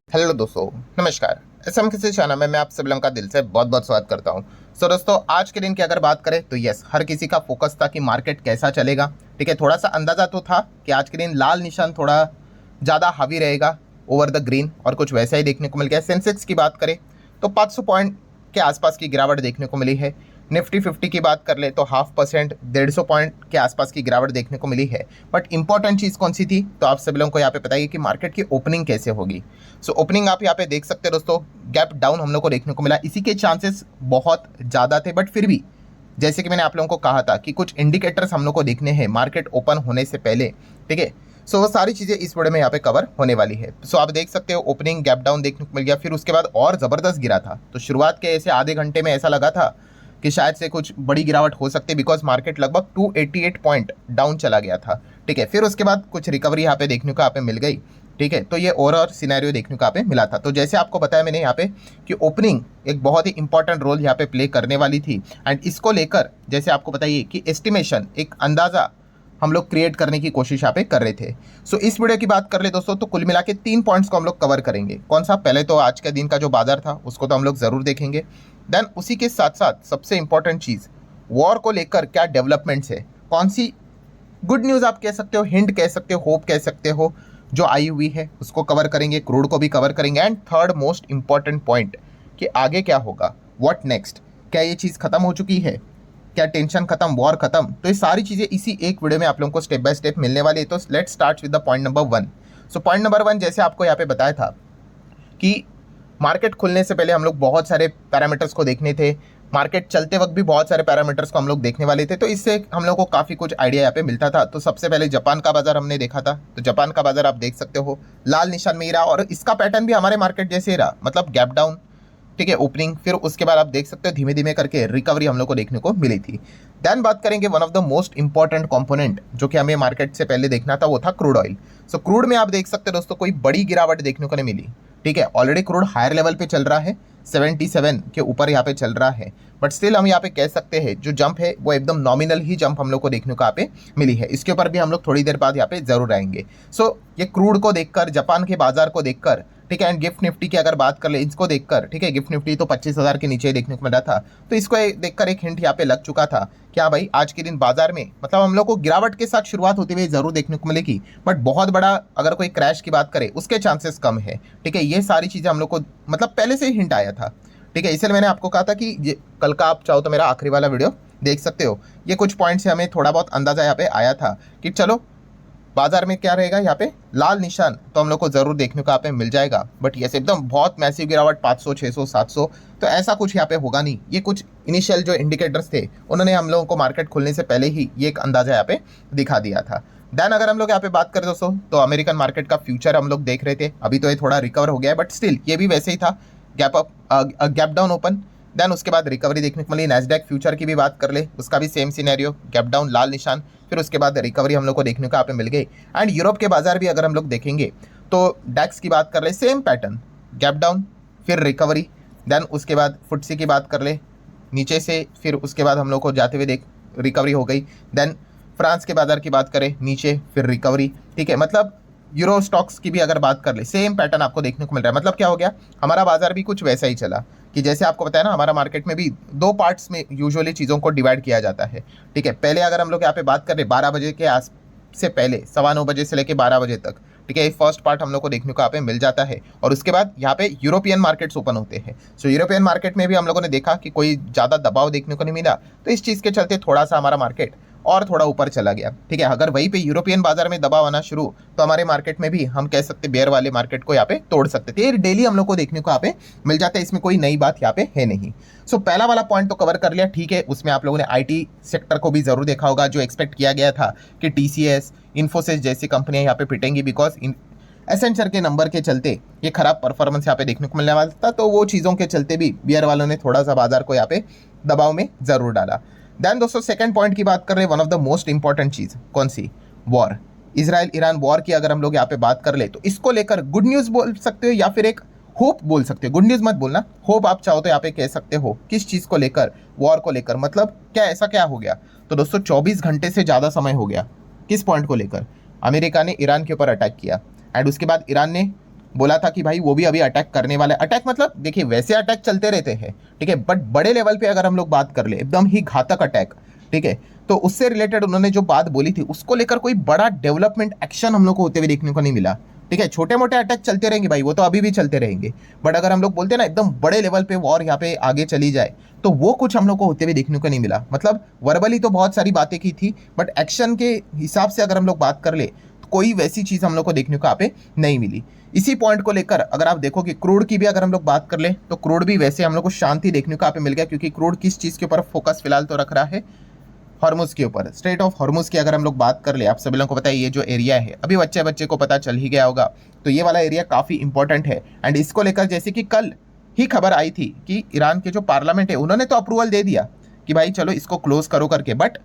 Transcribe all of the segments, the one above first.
Hello दोस्तों, नमस्कार। SM किसी चैनल में मैं आप सभी लोगों का दिल से बहुत बहुत स्वागत करता हूं। दोस्तों, आज के दिन की अगर बात करें तो यस, हर किसी का फोकस था कि मार्केट कैसा चलेगा। ठीक है, थोड़ा सा अंदाजा तो था कि आज के दिन लाल निशान थोड़ा ज़्यादा हावी रहेगा ओवर द ग्रीन, और कुछ वैसा ही देखने को मिल गया। सेंसेक्स की बात करें तो 500 पॉइंट के आसपास की गिरावट देखने को मिली है। निफ्टी 50 की बात कर ले तो 0.5%, 150 पॉइंट के आसपास की गिरावट देखने को मिली है। बट इंपॉर्टेंट चीज़ कौन सी थी, तो आप सभी लोगों को यहाँ पे बताइए कि मार्केट की ओपनिंग कैसे होगी। ओपनिंग आप यहाँ पे देख सकते हैं दोस्तों, गैप डाउन हम लोग को देखने को मिला। इसी के चांसेस बहुत ज़्यादा थे, बट फिर भी जैसे कि मैंने आप लोगों को कहा था कि कुछ इंडिकेटर्स हम लोग को देखने हैं मार्केट ओपन होने से पहले। ठीक है, वो सारी चीज़ें इस वीडियो में यहाँ पे कवर होने वाली है। आप देख सकते हो ओपनिंग गैप डाउन देखने को मिल गया, फिर उसके बाद और ज़बरदस्त गिरा था। तो शुरुआत के ऐसे आधे घंटे में ऐसा लगा था कि शायद से कुछ बड़ी गिरावट हो सकती है, बिकॉज मार्केट लगभग 288 पॉइंट डाउन चला गया था। ठीक है, फिर उसके बाद कुछ रिकवरी यहाँ पे देखने को यहाँ पे मिल गई। ठीक है, तो ये और सिनेरियो देखने को यहाँ पे मिला था। तो जैसे आपको बताया मैंने यहाँ पे कि ओपनिंग एक बहुत ही इंपॉर्टेंट रोल यहाँ पे प्ले करने वाली थी, एंड इसको लेकर जैसे आपको बताइए कि एस्टिमेशन, एक अंदाज़ा हम लोग क्रिएट करने की कोशिश यहाँ पे कर रहे थे। इस वीडियो की बात कर ले दोस्तों, तो कुल मिला के 3 पॉइंट्स को हम लोग कवर करेंगे। कौन सा? पहले तो आज के दिन का जो बाजार था उसको तो हम लोग ज़रूर देखेंगे। देन उसी के साथ साथ सबसे इंपॉर्टेंट चीज़, वॉर को लेकर क्या डेवलपमेंट्स है, कौन सी गुड न्यूज़ आप कह सकते हो, हिंट कह सकते हो, होप कह सकते हो, जो आई हुई है उसको कवर करेंगे। क्रूड को भी कवर करेंगे। And third most important point कि आगे क्या होगा, व्हाट नेक्स्ट, क्या ये चीज़ खत्म हो चुकी है, क्या टेंशन खत्म, वॉर खत्म। तो ये सारी चीज़ें इसी एक वीडियो में आप लोगों को स्टेप बाय स्टेप मिलने वाली है। तो let's start with the point number 1। Point number 1 जैसे आपको यहाँ पे बताया था कि मार्केट खुलने से पहले हम लोग बहुत सारे पैरामीटर्स को देखने थे, मार्केट चलते वक्त भी बहुत सारे पैरामीटर्स को हम लोग देखने वाले थे। तो इससे हम लोग को काफ़ी कुछ आइडिया यहाँ पे मिलता था। तो सबसे पहले जापान का बाजार हमने देखा था। तो जापान का बाजार आप देख सकते हो लाल निशान में ही रहा, और इसका पैटर्न भी हमारे मार्केट जैसे ही रहा, मतलब गैप डाउन। ठीक है, ओपनिंग, फिर उसके बाद आप देख सकते हो धीमे धीमे करके रिकवरी हम लोग को देखने को मिली थी। देन बात करेंगे one of the most important component जो कि हमें मार्केट से पहले देखना था, वो था क्रूड ऑयल। क्रूड में आप देख सकते हो दोस्तों कोई बड़ी गिरावट देखने को नहीं मिली। ठीक है, ऑलरेडी क्रूड हायर लेवल पे चल रहा है, 77 के ऊपर यहाँ पे चल रहा है। बट स्टिल हम यहाँ पे कह सकते हैं जो जंप है वो एकदम नॉमिनल ही जंप हम लोग को देखने को यहाँ पे मिली है। इसके ऊपर भी हम लोग थोड़ी देर बाद यहाँ पे जरूर आएंगे। ये क्रूड को देखकर, जापान के बाजार को देखकर, ठीक है, एंड गिफ्ट निफ्टी की अगर बात कर ले, इसको देखकर, ठीक है, गिफ्ट निफ्टी तो 25,000 के नीचे देखने को मिला था। तो इसको देखकर एक हिंट यहाँ पे लग चुका था क्या भाई, आज के दिन बाजार में मतलब हम लोग को गिरावट के साथ शुरुआत होती हुई जरूर देखने को मिलेगी, बट बहुत बड़ा अगर कोई क्रैश की बात करे उसके चांसेस कम है। ठीक है, ये सारी चीज़ें हम लोग को मतलब पहले से ही हिंट आया था। ठीक है, इसलिए मैंने आपको कहा था कि ये कल का आप चाहो तो मेरा आखिरी वाला वीडियो देख सकते हो। ये कुछ पॉइंट से हमें थोड़ा बहुत अंदाजा यहाँ पे आया था कि चलो बाजार में क्या रहेगा, यहाँ पे लाल निशान तो हम लोग को जरूर देखने को यहाँ पे मिल जाएगा। बट ये एकदम बहुत मैसिव गिरावट 500, 600, 700, तो ऐसा कुछ यहाँ पे होगा नहीं। ये कुछ इनिशियल जो इंडिकेटर्स थे उन्होंने हम लोगों को मार्केट खुलने से पहले ही ये एक अंदाजा यहाँ पे दिखा दिया था। देन अगर हम लोग यहाँ पे बात करें दोस्तों, तो अमेरिकन मार्केट का फ्यूचर हम लोग देख रहे थे। अभी तो ये थोड़ा रिकवर हो गया है, बट स्टिल ये भी वैसे ही था, गैप डाउन ओपन। देन उसके बाद रिकवरी देखने को मिली। नैस्डैक फ्यूचर की भी बात कर ले, उसका भी सेम सिनेरियो, गैप डाउन, लाल निशान, फिर उसके बाद रिकवरी हम लोग को देखने को यहाँ पे मिल गई। एंड यूरोप के बाजार भी अगर हम लोग देखेंगे तो डैक्स की बात कर ले, सेम पैटर्न, गैप डाउन फिर रिकवरी। देन उसके बाद फुटसी की बात कर ले, नीचे से फिर उसके बाद हम लोग को जाते हुए देख रिकवरी हो गई। देन फ्रांस के बाजार की बात करें, नीचे फिर रिकवरी। ठीक है, मतलब यूरो स्टॉक्स की भी अगर बात कर ले, सेम पैटर्न आपको देखने को मिल रहा है। मतलब क्या हो गया, हमारा बाजार भी कुछ वैसा ही चला कि जैसे आपको बताया ना, हमारा मार्केट में भी 2 पार्ट्स में यूजुअली चीज़ों को डिवाइड किया जाता है। ठीक है, पहले अगर हम लोग यहाँ पे बात करें 12 बजे के आस से पहले, 9:15 बजे से लेकर 12 बजे तक, ठीक है, फर्स्ट पार्ट हम लोग को देखने को यहाँ पे मिल जाता है। और उसके बाद यहाँ पे यूरोपियन मार्केट्स ओपन होते हैं। यूरोपियन मार्केट में भी हम लोगों ने देखा कि कोई ज़्यादा दबाव देखने को नहीं मिला। तो इस चीज़ के चलते थोड़ा सा हमारा मार्केट और थोड़ा ऊपर चला गया। ठीक है, अगर वहीं पे यूरोपियन बाजार में दबाव आना शुरू, तो हमारे मार्केट में भी हम कह सकते बेयर वाले मार्केट को यहाँ पे तोड़ सकते थे। ये डेली हम लोग को देखने को यहाँ पे मिल जाता है, इसमें कोई नई बात यहाँ पे है नहीं। पहला वाला पॉइंट तो कवर कर लिया। ठीक है, उसमें आप लोगों ने आईटी सेक्टर को भी जरूर देखा होगा, जो एक्सपेक्ट किया गया था कि टीसीएस, इन्फोसिस जैसी कंपनियां यहाँ पे पिटेंगी, बिकॉज एसेंचर के नंबर के चलते ये खराब परफॉर्मेंस यहाँ पे देखने को मिलने वाला था। तो वो चीज़ों के चलते भी बियर वालों ने थोड़ा सा बाजार को यहाँ पे दबाव में जरूर डाला। देन दोस्तों सेकंड पॉइंट की बात कर रहे हैं, one of the most important चीज़ कौन सी, वॉर, इजराइल ईरान वॉर की अगर हम लोग यहाँ पे बात कर ले, तो इसको लेकर गुड न्यूज़ बोल सकते हो या फिर एक होप बोल सकते हो। गुड न्यूज़ मत बोलना, होप आप चाहो तो यहाँ पे कह सकते हो। किस चीज़ को लेकर, वॉर को लेकर, मतलब क्या ऐसा क्या हो गया। तो दोस्तों 24 घंटे से ज़्यादा समय हो गया, किस पॉइंट को लेकर, अमेरिका ने ईरान के ऊपर अटैक किया, एंड उसके बाद ईरान ने बोला था कि भाई वो भी अभी अटैक करने वाला है। अटैक मतलब देखिए वैसे अटैक चलते रहते हैं, ठीक है, बट बड़े लेवल पे अगर हम लोग बात कर ले एकदम ही घातक अटैक, ठीक है, तो उससे रिलेटेड उन्होंने जो बात बोली थी उसको लेकर कोई बड़ा डेवलपमेंट एक्शन हम लोग को होते हुए देखने को नहीं मिला। ठीक है, छोटे मोटे अटैक चलते रहेंगे भाई, वो तो अभी भी चलते रहेंगे, बट अगर हम लोग बोलते हैं ना एकदम बड़े लेवल पे वॉर यहाँ पे आगे चली जाए, तो वो कुछ हम लोग को होते हुए देखने को नहीं मिला। मतलब वर्बली तो बहुत सारी बातें की थी, बट एक्शन के हिसाब से अगर हम लोग बात कर ले तो कोई वैसी चीज़ हम लोग को देखने को यहाँ पे नहीं मिली। इसी पॉइंट को लेकर अगर आप देखो कि क्रूड की भी अगर हम लोग बात कर ले तो क्रूड भी वैसे हम लोग को शांति देखने को यहाँ पे मिल गया, क्योंकि क्रूड किस चीज़ के ऊपर फोकस फिलहाल तो रख रहा है, हॉर्मुज के ऊपर। स्ट्रेट ऑफ हॉर्मुज की अगर हम लोग बात कर ले, आप सभी लोगों को पता है ये जो एरिया है अभी बच्चे को पता चल ही गया होगा, तो ये वाला एरिया काफ़ी इंपॉर्टेंट है। एंड इसको लेकर जैसे कि कल ही खबर आई थी कि ईरान के जो पार्लियामेंट है उन्होंने तो अप्रूवल दे दिया कि भाई चलो इसको क्लोज करो करके, बट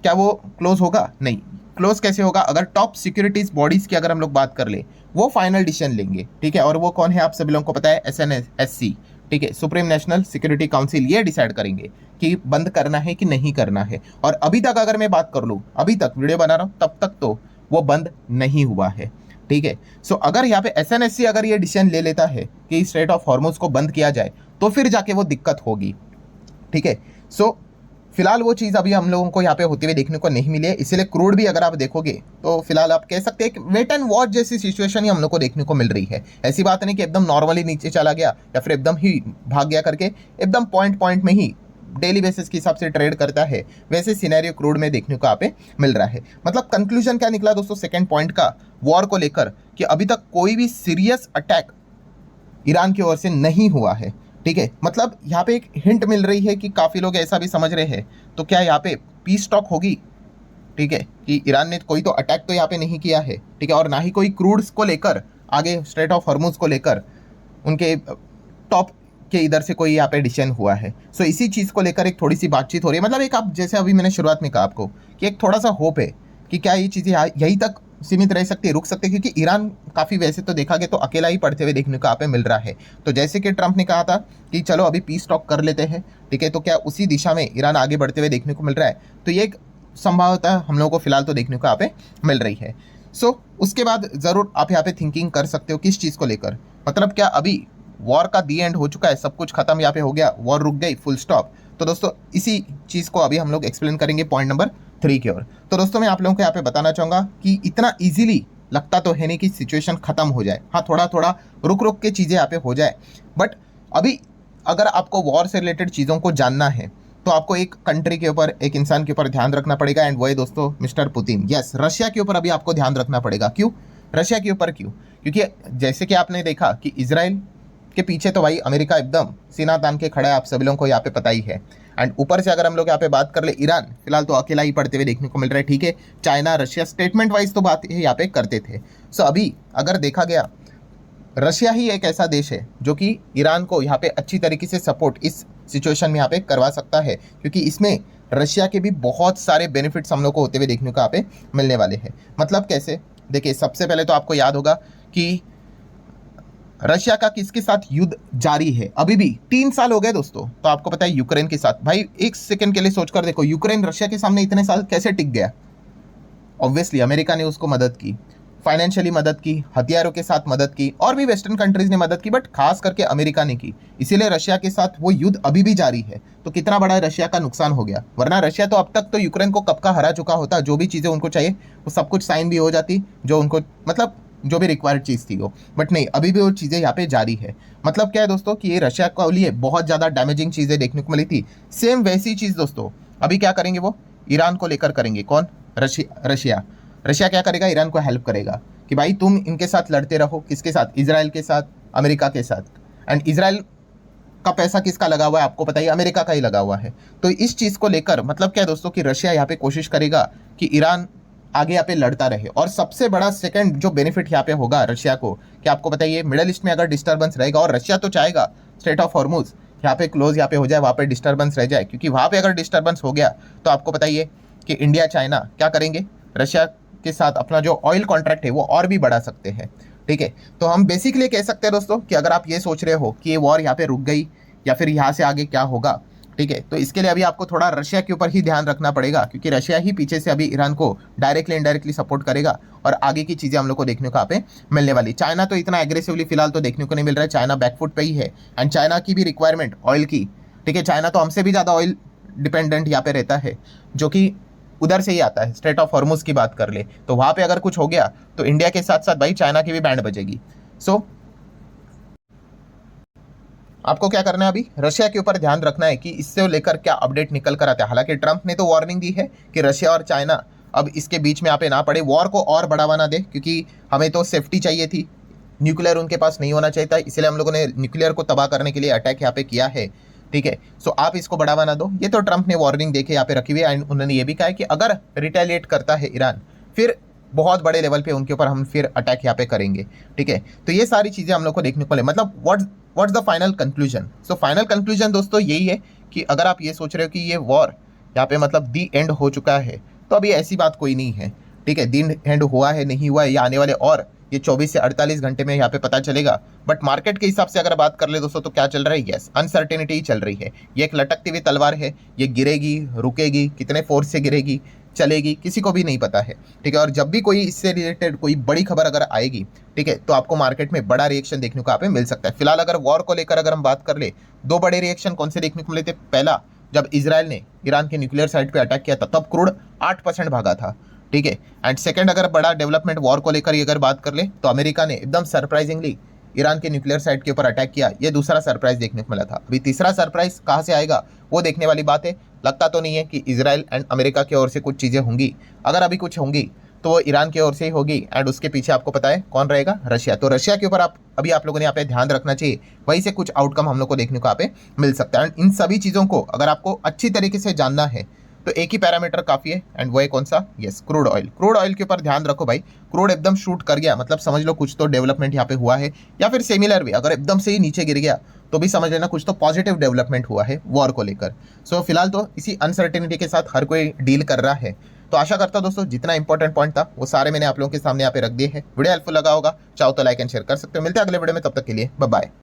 क्या वो क्लोज होगा? नहीं। क्लोज कैसे होगा? अगर टॉप सिक्योरिटीज बॉडीज की अगर हम लोग बात कर ले वो फाइनल डिसीजन लेंगे, ठीक है, और वो कौन है आप सभी लोगों को पता है, SNSC, ठीक है, सुप्रीम नेशनल सिक्योरिटी काउंसिल, ये डिसाइड करेंगे कि बंद करना है कि नहीं करना है। और अभी तक अगर मैं बात कर लूँ, अभी तक वीडियो बना रहा हूँ तब तक तो वो बंद नहीं हुआ है, ठीक है। सो अगर यहाँ पे SNSC अगर ये डिसीजन ले लेता है कि स्ट्रेट ऑफ हॉर्मुज को बंद किया जाए तो फिर जाके वो दिक्कत होगी, ठीक है। सो फिलहाल वो चीज़ अभी हम लोगों को यहाँ पे होते हुए देखने को नहीं मिली है, इसीलिए क्रूड भी अगर आप देखोगे तो फिलहाल आप कह सकते हैं कि वेट एंड वॉच जैसी सिचुएशन ही हम लोग को देखने को मिल रही है। ऐसी बात नहीं कि एकदम नॉर्मली नीचे चला गया या फिर एकदम ही भाग गया करके, एकदम पॉइंट में ही डेली बेसिस के हिसाब से ट्रेड करता है, वैसे सिनेरियो क्रूड में देखने को यहाँ पे मिल रहा है। मतलब कंक्लूजन क्या निकला दोस्तों सेकेंड पॉइंट का वॉर को लेकर, कि अभी तक कोई भी सीरियस अटैक ईरान की ओर से नहीं हुआ है, ठीक है। मतलब यहाँ पे एक हिंट मिल रही है कि काफ़ी लोग ऐसा भी समझ रहे हैं, तो क्या यहाँ पे पीस टॉक होगी, ठीक है, कि ईरान ने कोई तो अटैक तो यहाँ पे नहीं किया है, ठीक है, और ना ही कोई क्रूड्स को लेकर आगे स्ट्रेट ऑफ हॉर्मुज को लेकर उनके टॉप के इधर से कोई यहाँ पे डिसीजन हुआ है। सो इसी चीज़ को लेकर एक थोड़ी सी बातचीत हो रही है। मतलब एक आप जैसे अभी मैंने शुरुआत में कहा आपको कि एक थोड़ा सा होप है कि क्या ये चीज़ें यहीं तक सीमित रह सकती है, रुक सकते हैं, क्योंकि ईरान काफ़ी वैसे तो देखा गया तो अकेला ही पढ़ते हुए देखने को यहाँ पे मिल रहा है। तो जैसे कि ट्रंप ने कहा था कि चलो अभी पीस टॉक कर लेते हैं, ठीक है, तो क्या उसी दिशा में ईरान आगे बढ़ते हुए देखने को मिल रहा है? तो ये एक संभावना हम लोगों को फिलहाल तो देखने को यहाँ पे मिल रही है। सो उसके बाद ज़रूर आप यहाँ पे थिंकिंग कर सकते हो किस चीज़ को लेकर, मतलब क्या अभी वॉर का दी एंड हो चुका है, सब कुछ खत्म यहाँ पे हो गया, वॉर रुक गई, फुल स्टॉप? तो दोस्तों इसी चीज़ को अभी हम लोग एक्सप्लेन करेंगे पॉइंट नंबर 3 की ओर। तो दोस्तों मैं आप लोगों को यहाँ पे बताना चाहूँगा कि इतना ईजिली लगता तो है नहीं कि सिचुएशन खत्म हो जाए, हाँ थोड़ा थोड़ा रुक के चीज़ें यहाँ पे हो जाए, बट अभी अगर आपको वॉर से रिलेटेड चीज़ों को जानना है तो आपको एक कंट्री के ऊपर, एक इंसान के ऊपर ध्यान रखना पड़ेगा, एंड वो है दोस्तों मिस्टर पुतिन। यस, रशिया के ऊपर अभी आपको ध्यान रखना पड़ेगा। क्यों रशिया के ऊपर? क्यों? क्योंकि जैसे कि आपने देखा कि इजराइल के पीछे तो भाई अमेरिका एकदम सीना तान के खड़ा है, आप सभी लोगों को यहाँ पे पता ही है। एंड ऊपर से अगर हम लोग यहाँ पे बात कर ले, ईरान फिलहाल तो अकेला ही पड़ते हुए देखने को मिल रहा है, ठीक है। चाइना, रशिया स्टेटमेंट वाइज तो बात यहाँ पे करते थे। सो अभी अगर देखा गया, रशिया ही एक ऐसा देश है जो कि ईरान को यहाँ पे अच्छी तरीके से सपोर्ट इस सिचुएशन में यहाँ पे करवा सकता है, क्योंकि इसमें रशिया के भी बहुत सारे बेनिफिट्स हम लोग को होते हुए देखने को यहाँ पे मिलने वाले हैं। मतलब कैसे? देखिए सबसे पहले तो आपको याद होगा कि रशिया का किसके साथ युद्ध जारी है, अभी भी 3 साल हो गए दोस्तों, तो आपको पता है यूक्रेन के साथ। भाई एक सेकंड के लिए सोचकर देखो, यूक्रेन रशिया के सामने इतने साल कैसे टिक गया? ऑब्वियसली अमेरिका ने उसको मदद की, फाइनेंशियली मदद की, हथियारों के साथ मदद की, और भी वेस्टर्न कंट्रीज ने मदद की, बट खास करके अमेरिका ने की। इसीलिए रशिया के साथ वो युद्ध अभी भी जारी है। तो कितना बड़ा रशिया का नुकसान हो गया, वरना रशिया तो अब तक तो यूक्रेन को कब का हरा चुका होता, जो भी चीज़ें उनको चाहिए वो सब कुछ साइन भी हो जाती, जो उनको मतलब जो भी रिक्वायर्ड चीज़ थी वो, बट नहीं, अभी भी वो चीज़ें यहाँ पे जारी है। मतलब क्या है दोस्तों कि ये रशिया के लिए बहुत ज़्यादा डैमेजिंग चीज़ें देखने को मिली थी। सेम वैसी चीज़ दोस्तों अभी क्या करेंगे, वो ईरान को लेकर करेंगे। कौन? रशिया क्या करेगा? ईरान को हेल्प करेगा कि भाई तुम इनके साथ लड़ते रहो। किसके साथ? इजराइल के साथ, अमेरिका के साथ। एंड इजराइल का पैसा किसका लगा हुआ है आपको पता ही, अमेरिका का ही लगा हुआ है। तो इस चीज़ को लेकर मतलब क्या है दोस्तों कि रशिया यहाँ पे कोशिश करेगा कि ईरान आगे यहाँ पे लड़ता रहे। और सबसे बड़ा सेकंड जो बेनिफिट यहाँ पे होगा रशिया को, कि आपको बताइए मिडल ईस्ट में अगर डिस्टर्बेंस रहेगा, और रशिया तो चाहेगा स्ट्रेट ऑफ हॉर्मुज यहाँ पे क्लोज यहाँ पे हो जाए, वहाँ पे डिस्टर्बेंस रह जाए, क्योंकि वहाँ पे अगर डिस्टर्बेंस हो गया तो आपको बताइए कि इंडिया, चाइना क्या करेंगे, रशिया के साथ अपना जो ऑयल कॉन्ट्रैक्ट है वो और भी बढ़ा सकते हैं, ठीक है। तो हम बेसिकली कह सकते हैं दोस्तों कि अगर आप ये सोच रहे हो कि ये वॉर यहाँ पे रुक गई या फिर यहाँ से आगे क्या होगा, ठीक है, तो इसके लिए अभी आपको थोड़ा रशिया के ऊपर ही ध्यान रखना पड़ेगा, क्योंकि रशिया ही पीछे से अभी ईरान को डायरेक्टली इनडायरेक्टली सपोर्ट करेगा और आगे की चीज़ें हम लोग को देखने को यहाँ पे मिलने वाली। चाइना तो इतना एग्रेसिवली फिलहाल तो देखने को नहीं मिल रहा है, चाइना बैकफुट पे ही है। एंड चाइना की भी रिक्वायरमेंट ऑयल की, ठीक है, चाइना तो हमसे भी ज़्यादा ऑयल डिपेंडेंट यहाँ पे रहता है, जो कि उधर से ही आता है। स्ट्रेट ऑफ हॉर्मुज की बात कर ले तो वहाँ पे अगर कुछ हो गया तो इंडिया के साथ साथ भाई चाइना की भी बैंड बजेगी। सो आपको क्या करना है, अभी रशिया के ऊपर ध्यान रखना है कि इससे लेकर क्या अपडेट निकल कर आता है। हालांकि ट्रंप ने तो वार्निंग दी है कि रशिया और चाइना अब इसके बीच में यहाँ पे ना पड़े, वॉर को और बढ़ावा ना दे, क्योंकि हमें तो सेफ्टी चाहिए थी। न्यूक्लियर उनके पास नहीं होना चाहिए था, इसलिए हम लोगों ने न्यूक्लियर को तबाह करने के लिए अटैक यहाँ पे किया है, ठीक है। सो आप इसको बढ़ावा ना दो, ये तो ट्रंप ने वार्निंग देके यहाँ पे रखी हुई है। एंड उन्होंने ये भी कहा है कि अगर रिटेलिएट करता है ईरान, फिर बहुत बड़े लेवल पे उनके ऊपर हम फिर अटैक यहाँ पे करेंगे, ठीक है। तो ये सारी चीज़ें हम लोग को देखने को मिले। मतलब what's the final conclusion? So final conclusion दोस्तों यही है कि अगर आप ये सोच रहे हो कि ये वॉर यहाँ पे मतलब दी एंड हो चुका है, तो अभी ऐसी बात कोई नहीं है, ठीक है। दी एंड हुआ है नहीं हुआ है या आने वाले और ये 24 से 48 घंटे में यहाँ पे पता चलेगा। बट मार्केट के हिसाब से अगर बात कर ले दोस्तों तो क्या चल रहा है? यस, अनसर्टेनिटी ही चल रही है। ये एक लटकती हुई तलवार है, ये गिरेगी, रुकेगी, कितने फोर्स से गिरेगी, चलेगी, किसी को भी नहीं पता है, ठीक है। और जब भी कोई इससे रिलेटेड कोई बड़ी खबर अगर आएगी, ठीक है, तो आपको मार्केट में बड़ा रिएक्शन देखने को यहाँ पे मिल सकता है। फिलहाल अगर वॉर को लेकर अगर हम बात कर ले, दो बड़े रिएक्शन कौन से देखने को मिले थे? पहला, जब इजराइल ने ईरान के न्यूक्लियर साइट पे अटैक किया था तब क्रूड 8% भागा था, ठीक है। एंड सेकंड, अगर बड़ा डेवलपमेंट वॉर को लेकर अगर बात कर ले तो अमेरिका ने एकदम सरप्राइजिंगली ईरान के न्यूक्लियर साइट के ऊपर अटैक किया। ये दूसरा सरप्राइज देखने को मिला था। अभी तीसरा सरप्राइज कहाँ से आएगा वो देखने वाली बात है। लगता तो नहीं है कि इजराइल एंड अमेरिका की ओर से कुछ चीज़ें होंगी, अगर अभी कुछ होंगी तो वो ईरान की ओर से ही होगी। एंड उसके पीछे आपको पता है कौन रहेगा? रशिया। तो रशिया के ऊपर आप लोगों ने यहाँ पे ध्यान रखना चाहिए, वहीं से कुछ आउटकम हम लोग को देखने को यहाँ पे मिल सकता है। एंड इन सभी चीज़ों को अगर आपको अच्छी तरीके से जानना है तो एक ही पैरामीटर काफ़ी है, एंड वो है कौन सा? Yes, crude oil. Crude oil के ऊपर ध्यान रखो भाई। क्रूड एकदम शूट कर गया मतलब समझ लो कुछ तो डेवलपमेंट यहाँ पे हुआ है, या फिर सिमिलर भी अगर एकदम से ही नीचे गिर गया तो भी समझ लेना कुछ तो पॉजिटिव डेवलपमेंट हुआ है वॉर को लेकर। सो फिलहाल तो इसी अनसर्टेनिटी के साथ हर कोई डील कर रहा है। तो आशा करता हूं दोस्तों जितना इंपॉर्टेंट पॉइंट था वो सारे मैंने आप लोगों के सामने यहाँ पे रख दिए हैं। वीडियो हेल्पफुल लगा होगा, चाहो तो लाइक एंड शेयर कर सकते हो। मिलते हैं अगले वीडियो में, तब तक के लिए बाय बाय।